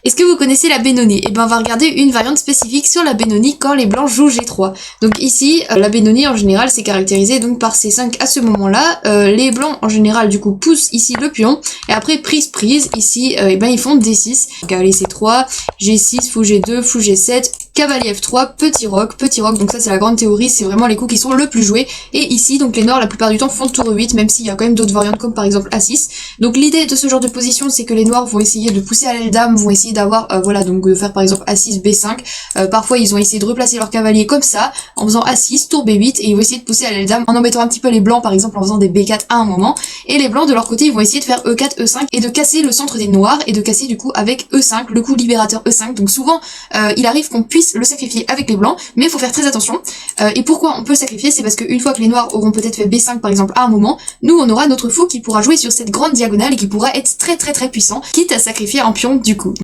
Est-ce que vous connaissez la Benoni? Eh ben, on va regarder une variante spécifique sur la Benoni quand les blancs jouent G3. Donc ici, la Benoni en général c'est caractérisé donc par C5 à ce moment-là. Les blancs en général du coup poussent ici le pion et après prise ici, eh ben ils font D6. Cavalier C3, G6, fou G2, fou G7. Cavalier F3, petit roc, donc ça c'est la grande théorie, c'est vraiment les coups qui sont le plus joués. Et ici, donc les noirs la plupart du temps font tour 8, même s'il y a quand même d'autres variantes comme par exemple A6. Donc l'idée de ce genre de position, c'est que les noirs vont essayer de pousser à l'aile dame, vont essayer d'avoir, voilà, donc de faire par exemple A6, B5. Parfois ils ont essayé de replacer leur cavalier comme ça, en faisant A6, tour B8, et ils vont essayer de pousser à l'aile dame en embêtant un petit peu les blancs, par exemple en faisant des B4 à un moment. Et les blancs de leur côté, ils vont essayer de faire E4, E5, et de casser le centre des noirs, et de casser du coup avec E5, le coup libérateur E5. Donc souvent, il arrive qu'on puisse le sacrifier avec les blancs, mais il faut faire très attention. Et pourquoi on peut le sacrifier? C'est parce qu'une fois que les noirs auront peut-être fait B5 par exemple à un moment, nous on aura notre fou qui pourra jouer sur cette grande diagonale et qui pourra être très puissant, quitte à sacrifier un pion du coup.